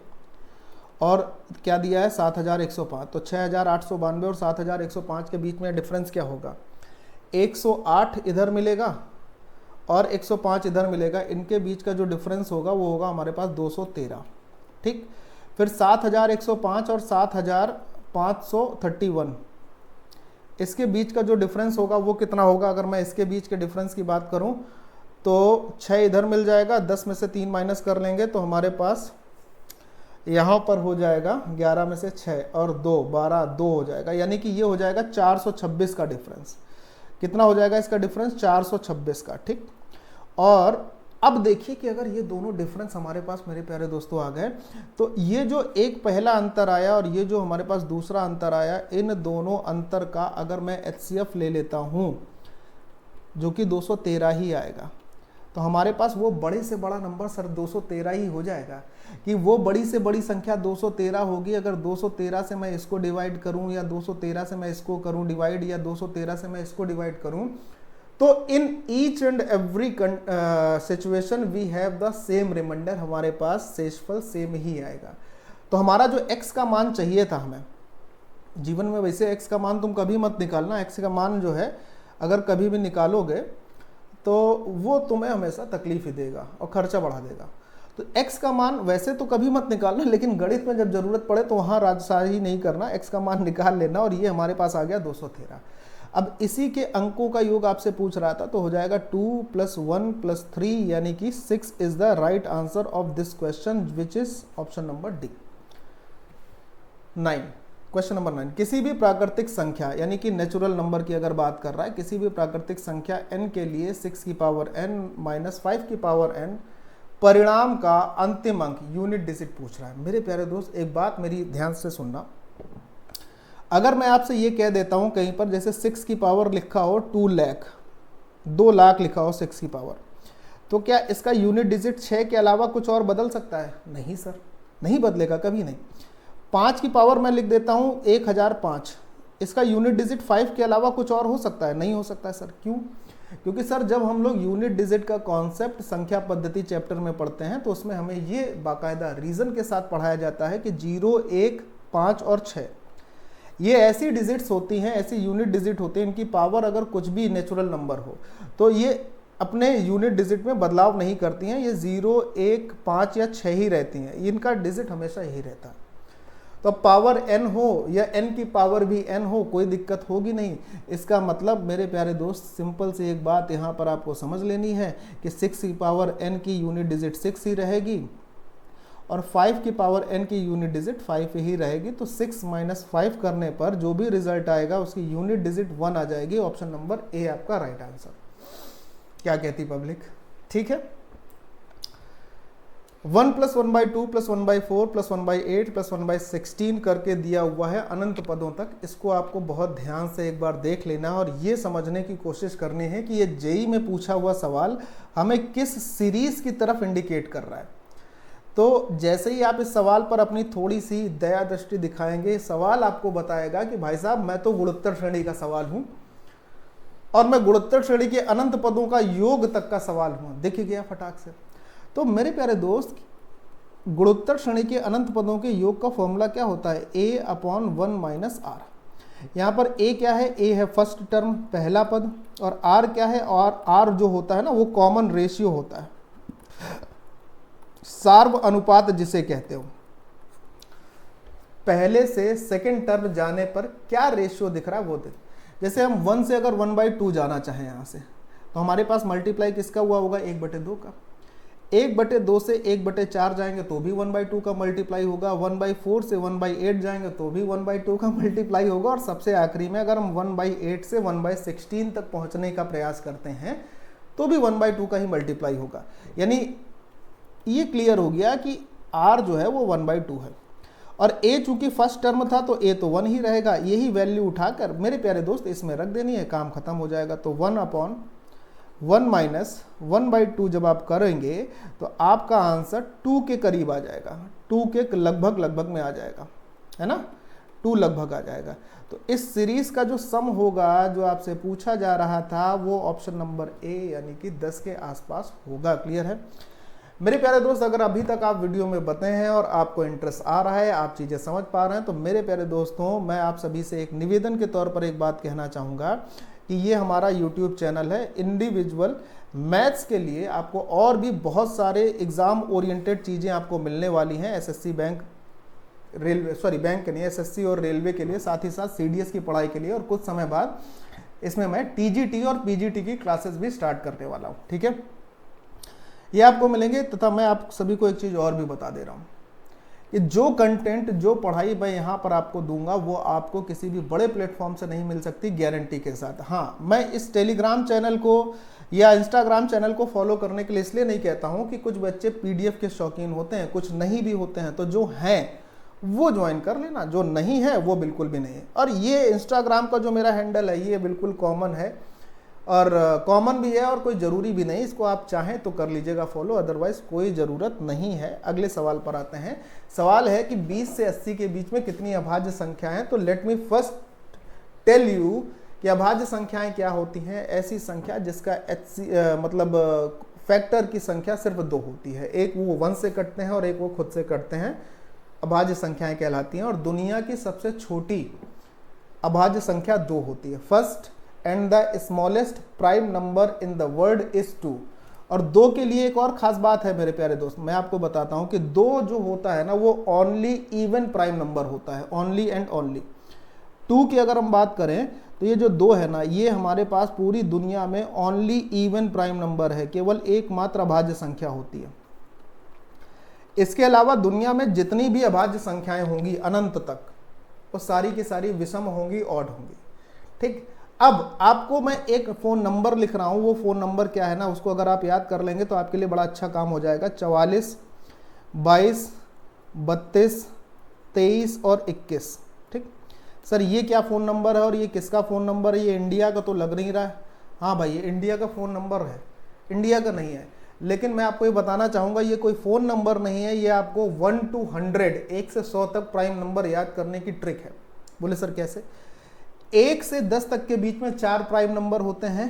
Speaker 1: और क्या दिया है 7105, तो 6892 और 7105 के बीच में डिफरेंस क्या होगा? 108 इधर मिलेगा और 105 इधर मिलेगा। इनके बीच का जो डिफरेंस होगा वो होगा हमारे पास 213। ठीक, फिर 7105 और 7531 इसके बीच का जो डिफरेंस होगा वो कितना होगा? अगर मैं इसके बीच के डिफरेंस की बात करूं तो 6 इधर मिल जाएगा, 10 में से 3 माइनस कर लेंगे तो हमारे पास यहाँ पर हो जाएगा 11 में से 6 और 2 12, 2 हो जाएगा। यानी कि ये हो जाएगा 426 का डिफरेंस। कितना हो जाएगा इसका डिफरेंस? 426 का। ठीक, और अब देखिए कि अगर ये दोनों डिफरेंस हमारे पास मेरे प्यारे दोस्तों आ गए तो ये जो एक पहला अंतर आया और ये जो हमारे पास दूसरा अंतर आया, इन दोनों अंतर का अगर मैं HCF ले लेता हूं जो कि 213 ही आएगा, तो हमारे पास वो बड़े से बड़ा नंबर सर 213 ही हो जाएगा। कि वो बड़ी से बड़ी संख्या 213 होगी। अगर 213 से मैं इसको डिवाइड करूं या 213 से मैं इसको करूं डिवाइड या 213 से मैं इसको डिवाइड करूं, तो in each and every situation we have the same remainder, हमारे पास शेषफल सेम ही आएगा। तो हमारा जो x का मान चाहिए था हमें जीवन में, वैसे x का मान तुम कभी मत निकालना। x का मान जो है अगर कभी भी निकालोगे तो वो तुम्हें हमेशा तकलीफ ही देगा और खर्चा बढ़ा देगा। तो x का मान वैसे तो कभी मत निकालना, लेकिन गणित में जब जरूरत पड़े तो वहाँ राजशाही नहीं करना, x का मान निकाल लेना। और ये हमारे पास आ गया 213। अब इसी के अंकों का योग आपसे पूछ रहा था, तो हो जाएगा 2 + 1 + 3 यानी कि 6 is the right answer of this question which is option number D. 9, question number 9। किसी भी प्राकृतिक संख्या यानी कि नेचुरल नंबर की अगर बात कर रहा है, किसी भी प्राकृतिक संख्या n के लिए 6 की पावर n - 5 की पावर n परिणाम का अंतिम अंक यूनिट डिजिट पूछ रहा है। मेरे प्यारे दोस्त एक बात मेरी ध्यान से सुनना, अगर मैं आपसे ये कह देता हूं कहीं पर जैसे 6 की पावर लिखा हो 2 लाख, 2 लाख लिखा हो 6 की पावर, तो क्या इसका यूनिट डिजिट 6 के अलावा कुछ और बदल सकता है? नहीं सर, नहीं बदलेगा, कभी नहीं। 5 की पावर मैं लिख देता हूं 1005, इसका यूनिट डिजिट 5 के अलावा कुछ और हो सकता है? नहीं हो सकता है सर। क्यों? क्योंकि सर जब हम लोग यूनिट डिजिट का कॉन्सेप्ट संख्या पद्धति चैप्टर में पढ़ते हैं तो उसमें हमें ये बाकायदा रीजन के साथ पढ़ाया जाता है कि 0, 1, 5 और 6 ये ऐसी डिजिट्स होती हैं, ऐसी यूनिट डिजिट होती हैं, इनकी पावर अगर कुछ भी नेचुरल नंबर हो तो ये अपने यूनिट डिजिट में बदलाव नहीं करती हैं, ये 0, 1, 5 या 6 ही रहती हैं, इनका डिजिट हमेशा यही रहता है। तो पावर n हो या n की पावर भी n हो, कोई दिक्कत होगी नहीं। इसका मतलब मेरे प्यारे दोस्त सिंपल सी एक बात यहाँ पर आपको समझ लेनी है कि 6 की पावर n की यूनिट डिजिट 6 ही रहेगी और 5 की पावर n की यूनिट डिजिट 5 ही रहेगी। तो 6 - 5 करने पर जो भी रिजल्ट आएगा उसकी यूनिट डिजिट 1 आ जाएगी। ऑप्शन नंबर ए आपका राइट आंसर। क्या कहती पब्लिक? ठीक है। 1 + 1/2 + 1/4 + 1/8 + 1/16 करके दिया हुआ है अनंत पदों तक। इसको आपको बहुत ध्यान से एक बार देख लेना है और ये समझने की कोशिश करनी है कि ये जेईई में पूछा हुआ सवाल हमें किस सीरीज की तरफ इंडिकेट कर रहा है। तो जैसे ही आप इस सवाल पर अपनी थोड़ी सी दया दृष्टि दिखाएंगे, सवाल आपको बताएगा कि भाई साहब मैं तो गुणोत्तर श्रेणी का सवाल हूं और मैं गुणोत्तर श्रेणी के अनंत पदों का योग तक का सवाल हूं। दिख गया फटाक से। तो मेरे प्यारे दोस्त गुणोत्तर श्रेणी के अनंत पदों के योग का फॉर्मूला क्या होता है? a/1 - r। यहाँ पर a क्या है? a है फर्स्ट टर्म, पहला पद, और r क्या है? और r जो होता है ना वो कॉमन रेशियो होता है, सार्व अनुपात जिसे कहते हो। पहले से सेकंड टर्म जाने पर क्या रेशियो दिख रहा है वो देख। जैसे हम 1 से अगर 1/2 जाना चाहें यहाँ से, तो हमारे पास मल्टीप्लाई किसका हुआ होगा? 1/2 का। 1/2 से 1/4 जाएंगे तो भी 1/2 का मल्टीप्लाई होगा। 1/4 से 1/8 जाएंगे तो भी 1/2 का मल्टीप्लाई होगा। और सबसे आखिरी में अगर हम 1/8 से 1/16 तक पहुंचने का प्रयास करते हैं तो भी 1/2 का ही मल्टीप्लाई होगा। यानी ये क्लियर हो गया कि r जो है वो 1/2 है और a चूंकि फर्स्ट टर्म था तो a तो 1 ही रहेगा। यही वैल्यू उठाकर मेरे प्यारे दोस्त इसमें रख देनी है, काम खत्म हो जाएगा। तो 1/1 - 1/2 जब आप करेंगे तो आपका आंसर 2 के करीब आ जाएगा, 2 के लगभग में आ जाएगा, है ना, 2 लगभग आ जाएगा। तो इस सीरीज का जो सम होगा जो आपसे पूछा जा रहा था वो ऑप्शन नंबर ए यानी कि 10 के आसपास होगा। क्लियर है मेरे प्यारे दोस्त? अगर अभी तक आप वीडियो में बते हैं और आपको इंटरेस्ट आ रहा है, आप चीज़ें समझ पा रहे हैं, तो मेरे प्यारे दोस्तों मैं आप सभी से एक निवेदन के तौर पर एक बात कहना चाहूँगा कि ये हमारा यूट्यूब चैनल है इंडिविजुअल मैथ्स के लिए। आपको और भी बहुत सारे एग्ज़ाम ओरिएंटेड चीज़ें आपको मिलने वाली हैं, SSC bank, railway, sorry bank के नहीं, एसएससी और रेलवे के लिए, साथ ही साथ सीडीएस की पढ़ाई के लिए। और कुछ समय बाद इसमें मैं टीजीटी और पीजीटी की क्लासेस भी स्टार्ट करने वाला हूँ। ठीक है, ये आपको मिलेंगे। तथा मैं आप सभी को एक चीज़ और भी बता दे रहा हूँ कि जो कंटेंट, जो पढ़ाई मैं यहाँ पर आपको दूंगा वो आपको किसी भी बड़े प्लेटफॉर्म से नहीं मिल सकती, गारंटी के साथ। हाँ, मैं इस टेलीग्राम चैनल को या इंस्टाग्राम चैनल को फॉलो करने के लिए इसलिए नहीं कहता हूँ कि कुछ बच्चे पीडीएफ के शौकीन होते हैं, कुछ नहीं भी होते हैं। तो जो हैं वो ज्वाइन कर लेना, जो नहीं है वो बिल्कुल भी नहीं है। और ये इंस्टाग्राम का जो मेरा हैंडल है ये बिल्कुल कॉमन है और कॉमन भी है और कोई ज़रूरी भी नहीं। इसको आप चाहें तो कर लीजिएगा फॉलो, अदरवाइज कोई ज़रूरत नहीं है। अगले सवाल पर आते हैं। सवाल है कि 20 से 80 के बीच में कितनी अभाज्य संख्याएं हैं। तो let me first tell you कि अभाज्य संख्याएं क्या होती हैं। ऐसी संख्या जिसका मतलब फैक्टर की संख्या सिर्फ 2 होती है, एक वो 1 से कटते हैं और एक वो खुद से कटते हैं, अभाज्य संख्याएं कहलाती हैं। और दुनिया की सबसे छोटी अभाज्य संख्या 2 होती है। First and the smallest prime number in the world is 2। और 2 के लिए एक और खास बात है मेरे प्यारे दोस्त, मैं आपको बताता हूं कि 2 जो होता है ना वो ओनली इवन प्राइम नंबर होता है, ओनली एंड ओनली। 2 की अगर हम बात करें तो ये जो 2 है ना, ये हमारे पास पूरी दुनिया में ओनली इवन प्राइम नंबर है, केवल एकमात्र अभाज्य संख्या होती है। इसके अलावा दुनिया में जितनी भी अभाज्य संख्याएं होंगी अनंत तक, वो सारी की सारी विषम होंगी, ऑड होंगी। ठीक, अब आपको मैं एक फ़ोन नंबर लिख रहा हूँ, वो फ़ोन नंबर क्या है ना, उसको अगर आप याद कर लेंगे तो आपके लिए बड़ा अच्छा काम हो जाएगा। 44 22 32 23 और 21। ठीक सर, ये क्या फ़ोन नंबर है और ये किसका फ़ोन नंबर है? ये इंडिया का तो लग नहीं रहा है। हाँ भाई, ये इंडिया का फ़ोन नंबर है, इंडिया का नहीं है। लेकिन मैं आपको ये बताना चाहूँगा, ये कोई फ़ोन नंबर नहीं है, ये आपको 1 to 100, 1 से 100 तक प्राइम नंबर याद करने की ट्रिक है। बोले सर कैसे? 1 से 10 तक के बीच में 4 प्राइम नंबर होते हैं,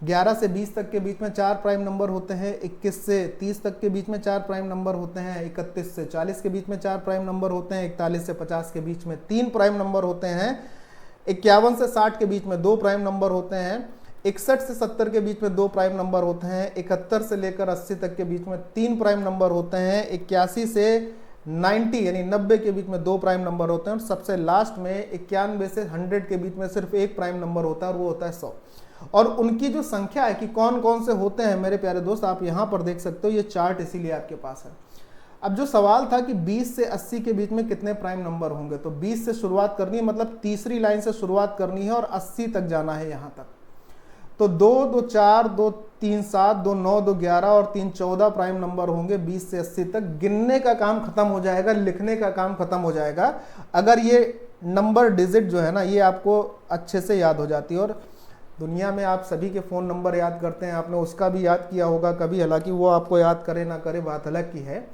Speaker 1: 11 से 20 तक के बीच में 4 प्राइम नंबर होते हैं, 21 से 30 तक के बीच में 4 प्राइम नंबर होते हैं, 31 से 40 के बीच में 4 प्राइम नंबर होते हैं, 41 से 50 के बीच में 3 प्राइम नंबर होते हैं, 51 से 60 के बीच में 2 प्राइम नंबर होते हैं, 61 से 70 के बीच में 2 प्राइम नंबर होते हैं, 71 से लेकर 80 तक के बीच में 3 प्राइम नंबर होते हैं, 81 से 90 यानी 90 के बीच में 2 प्राइम नंबर होते हैं, और सबसे लास्ट में 91 से 100 के बीच में सिर्फ 1 प्राइम नंबर होता है और वो होता है 100। और उनकी जो संख्या है कि कौन कौन से होते हैं मेरे प्यारे दोस्त, आप यहाँ पर देख सकते हो, ये चार्ट इसीलिए आपके पास है। अब जो सवाल था कि 20 से 80 के बीच में कितने प्राइम नंबर होंगे, तो 20 से शुरुआत करनी है, मतलब तीसरी लाइन से शुरुआत करनी है और 80 तक जाना है यहाँ तक। तो 2 2 4 2 3 7 2 9 2 11 और 3 14 प्राइम नंबर होंगे 20 से 80 तक। गिनने का काम खत्म हो जाएगा, लिखने का काम खत्म हो जाएगा, अगर ये नंबर डिजिट जो है ना ये आपको अच्छे से याद हो जाती है। और दुनिया में आप सभी के फ़ोन नंबर याद करते हैं, आपने उसका भी याद किया होगा कभी, हालांकि वो आपको याद करे ना करे बात अलग की है।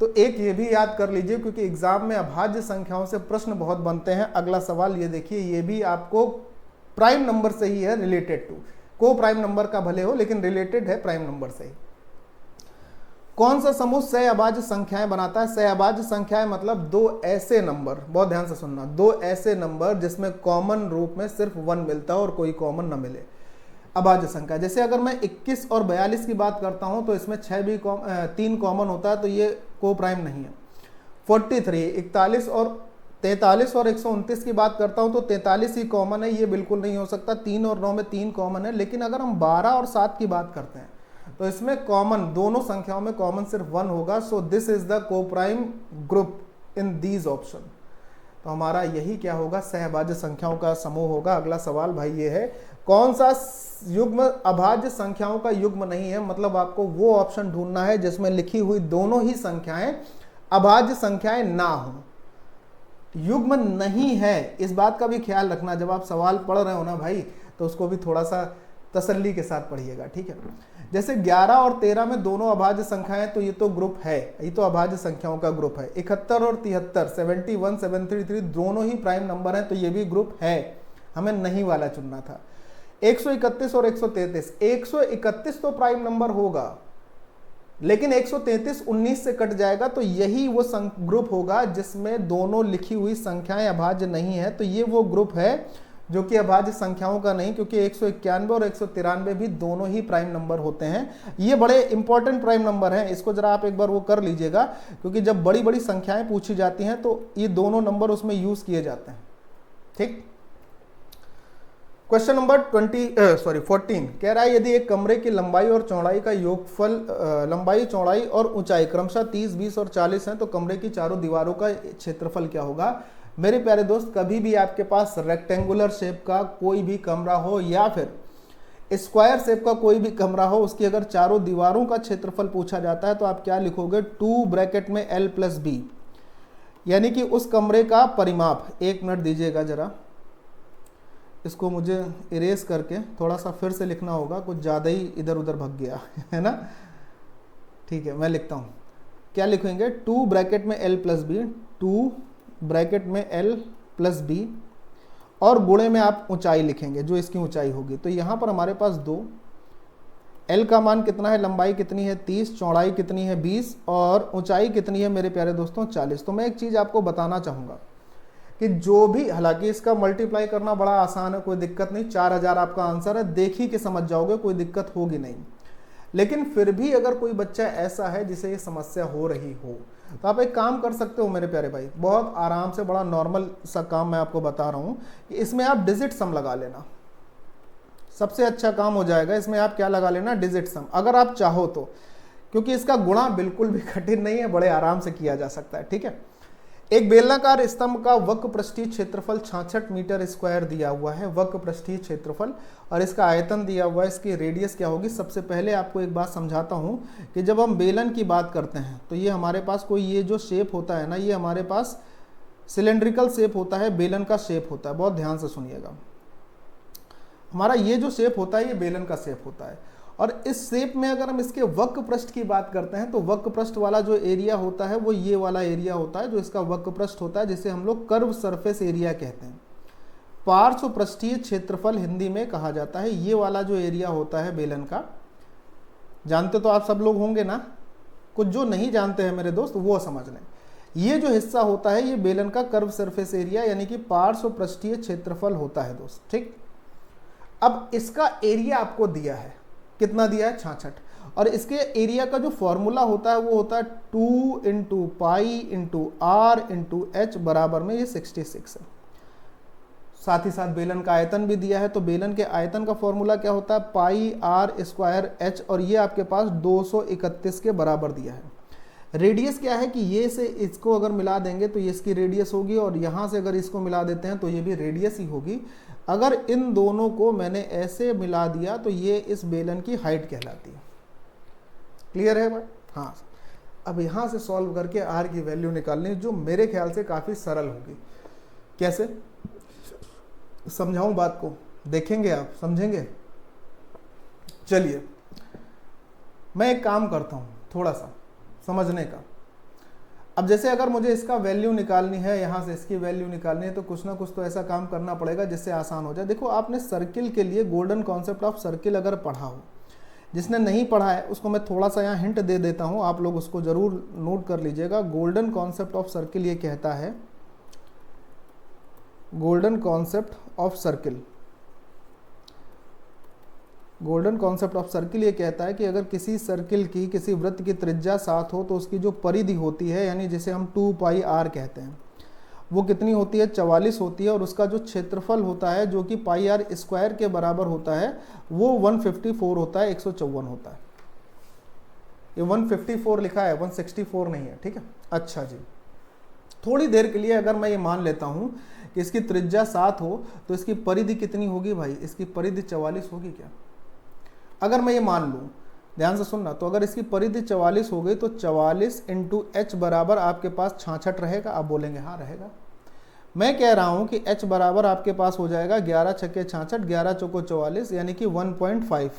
Speaker 1: तो एक ये भी याद कर लीजिए, क्योंकि एग्जाम में अभाज्य संख्याओं से प्रश्न बहुत बनते हैं। अगला सवाल ये देखिए, ये भी आपको प्राइम नंबर से ही है रिलेटेड टू, को प्राइम नंबर का भले हो लेकिन रिलेटेड है प्राइम नंबर से ही। कौन सा समूह सहअभाज्य संख्याएं बनाता है? सहअभाज्य संख्याएं मतलब दो ऐसे नंबर, बहुत ध्यान से सुनना, दो ऐसे नंबर जिसमें कॉमन रूप में सिर्फ 1 मिलता है और कोई कॉमन ना मिले, अभाज्य संख्या। जैसे अगर मैं 21 और 42 की बात करता हूं तो इसमें 3 कॉमन होता है, तो ये को प्राइम नहीं है। 43, 41 और 43 और 129 की बात करता हूं तो 43 ही कॉमन है, ये बिल्कुल नहीं हो सकता। 3 और 9 में 3 कॉमन है। लेकिन अगर हम 12 और 7 की बात करते हैं तो इसमें कॉमन, दोनों संख्याओं में कॉमन सिर्फ 1 होगा। सो दिस इज द को prime group in these option. तो हमारा यही क्या होगा, सहअभाज्य संख्याओं का समूह होगा। अगला सवाल भाई ये है, कौन सा युग्म अभाज्य संख्याओं का युग्म नहीं है? मतलब आपको वो ऑप्शन ढूंढना है जिसमें लिखी हुई दोनों ही संख्याएं अभाज्य संख्याएं ना हो, युग्म नहीं है। इस बात का भी ख्याल रखना, जब आप सवाल पढ़ रहे हो ना भाई तो उसको भी थोड़ा सा तसल्ली के साथ पढ़िएगा, ठीक है। जैसे 11 और 13 में दोनों अभाज्य संख्याएं, तो ये तो ग्रुप है, ये तो अभाज्य संख्याओं का ग्रुप है। 71 और 73, 71 733 दोनों ही प्राइम नंबर हैं, तो ये भी ग्रुप है, हमें नहीं वाला चुनना था। 131 और 133, 131 तो प्राइम नंबर होगा, लेकिन 133 19 से कट जाएगा, तो यही वो ग्रुप होगा जिसमें दोनों लिखी हुई संख्याएं अभाज्य नहीं है। तो ये वो ग्रुप है जो कि अभाज्य संख्याओं का नहीं, क्योंकि 191 और 193 भी दोनों ही प्राइम नंबर होते हैं। ये बड़े इंपॉर्टेंट प्राइम नंबर हैं, इसको जरा आप एक बार वो कर लीजिएगा, क्योंकि जब बड़ी बड़ी संख्याएं पूछी जाती हैं तो ये दोनों नंबर उसमें यूज किए जाते हैं, ठीक। क्वेश्चन नंबर 14 कह रहा है, यदि एक कमरे की लंबाई और चौड़ाई का योगफल, लंबाई चौड़ाई और ऊंचाई क्रमशः 30 20 और 40 है, तो कमरे की चारों दीवारों का क्षेत्रफल क्या होगा? मेरे प्यारे दोस्त, कभी भी आपके पास रेक्टेंगुलर शेप का कोई भी कमरा हो या फिर स्क्वायर शेप का कोई भी कमरा हो, उसकी अगर चारों दीवारों का क्षेत्रफल पूछा जाता है तो आप क्या लिखोगे? 2 ब्रैकेट में L + B, यानी कि उस कमरे का परिमाप। 1 मिनट दीजिएगा जरा, इसको मुझे इरेज करके थोड़ा सा फिर से लिखना होगा, कुछ ज़्यादा ही इधर उधर भग गया है ना। ठीक है, मैं लिखता हूँ, क्या लिखेंगे? 2 ब्रैकेट में L + B, 2 ब्रैकेट में L + B, और गुणे में आप ऊंचाई लिखेंगे जो इसकी ऊंचाई होगी। तो यहाँ पर हमारे पास 2, L का मान कितना है, लंबाई कितनी है 30, चौड़ाई कितनी है 20 और ऊंचाई कितनी है मेरे प्यारे दोस्तों 40। तो मैं एक चीज़ आपको बताना चाहूँगा कि जो भी, हालांकि इसका मल्टीप्लाई करना बड़ा आसान है, कोई दिक्कत नहीं, 4000 आपका आंसर है, देख ही के समझ जाओगे, कोई दिक्कत होगी नहीं। लेकिन फिर भी अगर कोई बच्चा ऐसा है जिसे ये समस्या हो रही हो, तो आप एक काम कर सकते हो मेरे प्यारे भाई, बहुत आराम से, बड़ा नॉर्मल सा काम मैं आपको बता रहा हूँ कि इसमें आप डिजिट सम लगा लेना, सबसे अच्छा काम हो जाएगा। इसमें आप क्या लगा लेना? डिजिट सम, अगर आप चाहो तो, क्योंकि इसका गुणा बिल्कुल भी कठिन नहीं है, बड़े आराम से किया जा सकता है, ठीक है। एक बेलनाकार स्तंभ का वक्र पृष्ठीय क्षेत्रफल 66 मीटर स्क्वायर दिया हुआ है, वक्र पृष्ठीय क्षेत्रफल, और इसका आयतन दिया हुआ है, इसकी रेडियस क्या होगी। सबसे पहले आपको एक बात समझाता हूं कि जब हम बेलन की बात करते हैं तो ये हमारे पास कोई ये जो शेप होता है ना, ये हमारे पास सिलेंड्रिकल शेप होता है, बेलन का शेप होता है। बहुत ध्यान से सुनिएगा, हमारा ये जो शेप होता है ये बेलन का शेप होता है। और इस शेप में अगर हम इसके वक्र पृष्ठ की बात करते हैं तो वक्र पृष्ठ वाला जो एरिया होता है वो ये वाला एरिया होता है, जो इसका वक्र पृष्ठ होता है, जिसे हम लोग कर्व सरफेस एरिया कहते हैं। पार्श्व पृष्ठीय क्षेत्रफल हिंदी में कहा जाता है। ये वाला जो एरिया होता है बेलन का, जानते तो आप सब लोग होंगे ना, कुछ जो नहीं जानते हैं मेरे दोस्त वो समझ लें। ये जो हिस्सा होता है ये बेलन का कर्व सरफेस एरिया यानी कि पार्श्व पृष्ठीय क्षेत्रफल होता है दोस्त, ठीक। अब इसका एरिया आपको दिया है, कितना दिया है, 66, और इसके एरिया का जो फॉर्मूला होता है वो होता है 2 into pi into r into h बराबर में ये 66 है। साथ ही साथ बेलन का आयतन भी दिया है, तो बेलन के आयतन का फॉर्मूला क्या होता है, पाई आर स्क्वायर एच, और ये आपके पास 231 के बराबर दिया है। रेडियस क्या है कि ये से इसको अगर मिला देंगे तो ये इसकी रेडियस होगी, और यहाँ से अगर इसको मिला देते हैं तो ये भी रेडियस ही होगी। अगर इन दोनों को मैंने ऐसे मिला दिया तो ये इस बेलन की हाइट कहलाती है। क्लियर है भाई? हाँ। अब यहाँ से सॉल्व करके आर की वैल्यू निकालनी, जो मेरे ख्याल से काफ़ी सरल होगी। कैसे समझाऊं बात को, देखेंगे आप, समझेंगे। चलिए मैं एक काम करता हूँ थोड़ा सा समझने का। अब जैसे अगर मुझे इसका वैल्यू निकालनी है, यहाँ से इसकी वैल्यू निकालनी है, तो कुछ ना कुछ तो ऐसा काम करना पड़ेगा जिससे आसान हो जाए। देखो आपने सर्किल के लिए गोल्डन कॉन्सेप्ट ऑफ सर्किल अगर पढ़ा हो, जिसने नहीं पढ़ा है उसको मैं थोड़ा सा यहाँ हिंट दे देता हूँ, आप लोग उसको ज़रूर नोट कर लीजिएगा। गोल्डन कॉन्सेप्ट ऑफ सर्किल ये कहता है, golden concept of circle, golden concept of circle ये कहता है कि अगर किसी सर्किल की, किसी वृत्त की त्रिज्या 7 हो तो उसकी जो परिधि होती है, यानी जिसे हम 2 पाई आर कहते हैं, वो कितनी होती है, 44 होती है। और उसका जो क्षेत्रफल होता है जो कि पाई आर स्क्वायर के बराबर होता है वो 154 होता है, 154 होता है। ये 154 लिखा है, 164 नहीं है, ठीक है। अच्छा जी, थोड़ी देर के लिए अगर मैं ये मान लेता हूँ कि इसकी त्रिज्या 7 हो तो इसकी परिधि कितनी होगी भाई, इसकी परिधि 44 होगी क्या? अगर मैं ये मान लूँ, ध्यान से सुनना, तो अगर इसकी परिधि 44 हो गई तो 44 इंटू एच बराबर आपके पास 66 रहेगा। आप बोलेंगे हाँ रहेगा। मैं कह रहा हूँ कि एच बराबर आपके पास हो जाएगा 11 छक्के 66, 11 चौको 44, यानी कि 1.5।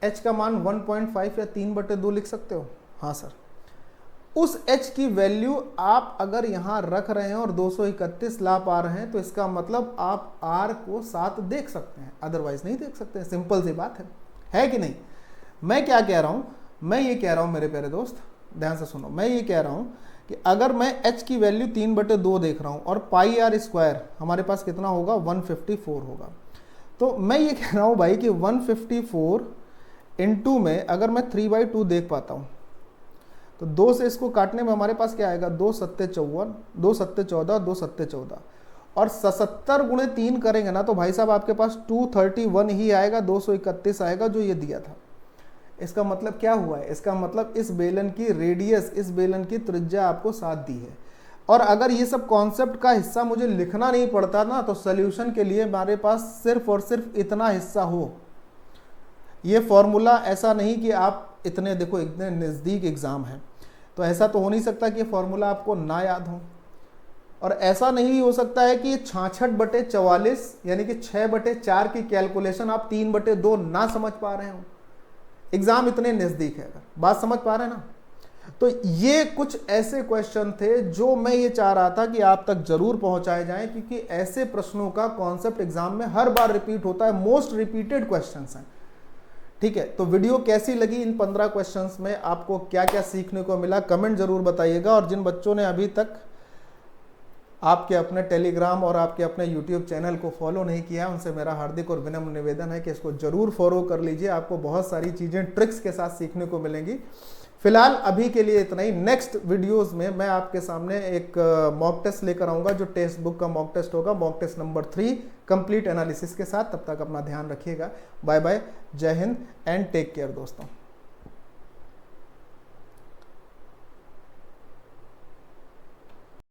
Speaker 1: एच का मान 1.5 या 3/2 लिख सकते हो। हाँ सर। उस h की वैल्यू आप अगर यहाँ रख रहे हैं और 231 ला पा रहे हैं तो इसका मतलब आप r को 7 देख सकते हैं, अदरवाइज नहीं देख सकते हैं। सिंपल सी बात है कि नहीं? मैं क्या कह रहा हूँ, मैं ये कह रहा हूँ मेरे प्यारे दोस्त, ध्यान से सुनो, मैं ये कह रहा हूँ कि अगर मैं h की वैल्यू 3/2 देख रहा हूँ और पाई आर स्क्वायर हमारे पास कितना होगा, 154 होगा, तो मैं ये कह रहा हूँ भाई कि 154 इंटू में अगर मैं 3/2 देख पाता हूँ तो 2 से इसको काटने में हमारे पास क्या आएगा, 2 सत्ते 54, 2 सत्ते 14, 2 सत्ते 14, और 77 गुणे 3 करेंगे ना तो भाई साहब आपके पास 231 ही आएगा, 231 आएगा जो ये दिया था। इसका मतलब क्या हुआ है, इसका मतलब इस बेलन की रेडियस, इस बेलन की त्रिज्या आपको 7 दी है। और अगर ये सब कॉन्सेप्ट का हिस्सा मुझे लिखना नहीं पड़ता ना तो सोल्यूशन के लिए हमारे पास सिर्फ और सिर्फ इतना हिस्सा हो। ये फॉर्मूला ऐसा नहीं कि आप इतने, देखो इतने नज़दीक एग्ज़ाम है तो ऐसा तो हो नहीं सकता कि ये फॉर्मूला आपको ना याद हो, और ऐसा नहीं हो सकता है कि 66/44 यानी कि 6/4 की कैलकुलेशन आप 3/2 ना समझ पा रहे हो। एग्जाम इतने नज़दीक है, बात समझ पा रहे हैं ना? तो ये कुछ ऐसे क्वेश्चन थे जो मैं ये चाह रहा था कि आप तक जरूर पहुंचाए जाएं, क्योंकि ऐसे प्रश्नों का कॉन्सेप्ट एग्जाम में हर बार रिपीट होता है, मोस्ट रिपीटेड क्वेश्चंस हैं। ठीक है, तो वीडियो कैसी लगी, इन 15 क्वेश्चंस में आपको क्या क्या सीखने को मिला, कमेंट जरूर बताइएगा। और जिन बच्चों ने अभी तक आपके अपने टेलीग्राम और आपके अपने यूट्यूब चैनल को फॉलो नहीं किया, उनसे मेरा हार्दिक और विनम्र निवेदन है कि इसको जरूर फॉलो कर लीजिए। आपको बहुत सारी चीज़ें ट्रिक्स के साथ सीखने को मिलेंगी। फिलहाल अभी के लिए इतना ही। नेक्स्ट वीडियोस में मैं आपके सामने एक मॉक टेस्ट लेकर आऊँगा जो टेक्स्ट बुक का मॉक टेस्ट होगा, mock test number 3 complete analysis के साथ। तब तक अपना ध्यान रखिएगा। बाय बाय, जय हिंद एंड टेक केयर दोस्तों।